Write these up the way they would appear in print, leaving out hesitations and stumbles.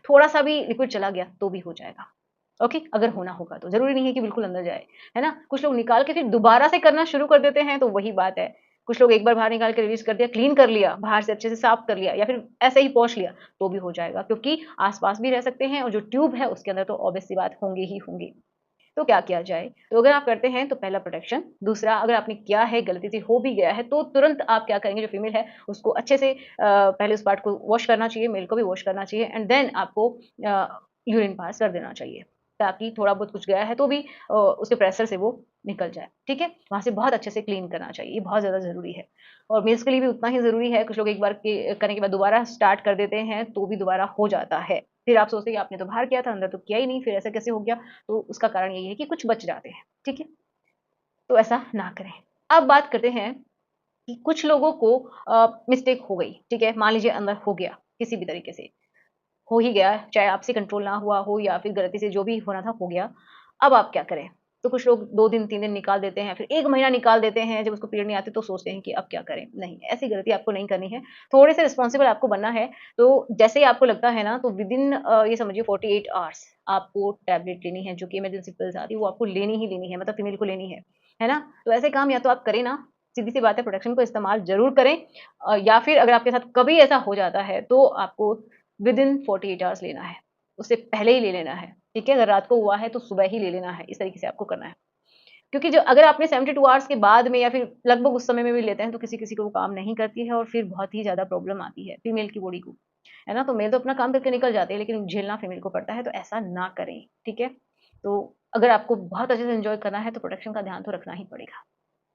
थोड़ा सा भी लिक्विड चला गया तो भी हो जाएगा। ओके, अगर होना होगा तो, ज़रूरी नहीं है कि बिल्कुल अंदर जाए, है ना? कुछ लोग निकाल के फिर दोबारा से करना शुरू कर देते हैं, तो वही बात है। कुछ लोग एक बार बाहर निकाल के रिलीज़ कर दिया, क्लीन कर लिया, बाहर से अच्छे से साफ कर लिया या फिर ऐसे ही पोंछ लिया, तो भी हो जाएगा क्योंकि आस-पास भी रह सकते हैं और जो ट्यूब है उसके अंदर तो ऑब्वियस सी बात होंगे ही होंगे। तो क्या किया जाए? तो अगर आप करते हैं तो पहला प्रोटेक्शन, दूसरा अगर आपने किया है, गलती से हो भी गया है, तो तुरंत आप क्या करेंगे जो फीमेल है उसको अच्छे से पहले उस पार्ट को वॉश करना चाहिए, मेल को भी वॉश करना चाहिए एंड देन आपको यूरिन पास कर देना चाहिए, ताकि थोड़ा बहुत कुछ गया है तो भी उसके प्रेशर से वो निकल जाए, ठीक है? वहाँ से बहुत अच्छे से क्लीन करना चाहिए, ये बहुत ज़्यादा ज़रूरी है और मेल्स के लिए भी उतना ही ज़रूरी है। कुछ लोग एक बार के करने के बाद दोबारा स्टार्ट कर देते हैं, तो भी दोबारा हो जाता है। फिर आप सोचते हैं कि आपने तो बाहर किया था, अंदर तो किया ही नहीं, फिर ऐसा कैसे हो गया? तो उसका कारण यही है कि कुछ बच जाते हैं, ठीक है? तो ऐसा ना करें। अब बात करते हैं कि कुछ लोगों को मिस्टेक हो गई, ठीक है? मान लीजिए अंदर हो गया, किसी भी तरीके से, हो ही गया, चाहे आपसे कंट्रोल ना हुआ हो या फिर गलती से जो भी होना था हो गया। अब आप क्या करें? तो कुछ लोग 2 दिन, 3 दिन निकाल देते हैं, फिर 1 महीना निकाल देते हैं, जब उसको पीरियड नहीं आते तो सोचते हैं कि अब क्या करें? नहीं, ऐसी गलती आपको नहीं करनी है। थोड़े से रिस्पॉन्सिबल आपको बनना है, तो जैसे ही आपको लगता है ना तो विदिन ये समझिए 48 आवर्स आपको टैबलेट लेनी है, जो कि इमरजेंसी पिल्स आती है, वो आपको लेनी ही लेनी है, मतलब फीमेल को लेनी है ना? तो ऐसे काम या तो आप करें ना, सीधी-सी बात है प्रोटेक्शन को इस्तेमाल ज़रूर करें या फिर अगर आपके साथ कभी ऐसा हो जाता है, तो आपको विदिन 48 आवर्स लेना है, उससे पहले ही ले लेना है, ठीक है? अगर रात को हुआ है तो सुबह ही ले लेना है, इस तरीके से आपको करना है। क्योंकि जो अगर आपने 72 आवर्स के बाद में या फिर लगभग उस समय में भी लेते हैं तो किसी-किसी को वो काम नहीं करती है और फिर बहुत ही ज़्यादा प्रॉब्लम आती है फीमेल की बॉडी को, है ना? तो मेल तो अपना काम करके निकल जाते हैं लेकिन झेलना फीमेल को पड़ता है तो ऐसा ना करें, ठीक है? तो अगर आपको बहुत अच्छे से एन्जॉय करना है तो प्रोटेक्शन का ध्यान तो रखना ही पड़ेगा।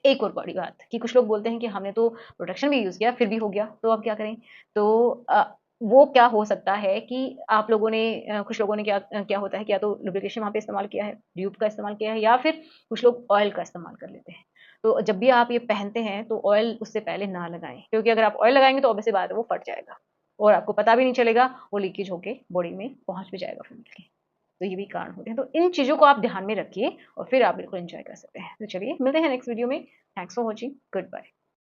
एक और बड़ी बात कि कुछ लोग बोलते हैं कि हमने तो प्रोटेक्शन भी यूज़ किया फिर भी हो गया, तो अब क्या करें? तो वो क्या हो सकता है कि आप लोगों ने कुछ लोगों ने क्या होता है कि या तो लुब्रिकेशन वहाँ पे इस्तेमाल किया है, ड्यूब का इस्तेमाल किया है या फिर कुछ लोग ऑयल का इस्तेमाल कर लेते हैं। तो जब भी आप ये पहनते हैं तो ऑयल उससे पहले ना लगाएँ, क्योंकि अगर आप ऑयल लगाएँगे तो ऑब्वियस सी बात है वो फट जाएगा और आपको पता भी नहीं चलेगा, वो लीकेज होके बॉडी में पहुँच भी जाएगा फीमेल के। तो ये भी कारण होते हैं। तो इन चीज़ों को आप ध्यान में रखिए और फिर आप बिल्कुल एन्जॉय कर सकते हैं। तो चलिए मिलते हैं नेक्स्ट वीडियो में। Thanks for watching. Good bye.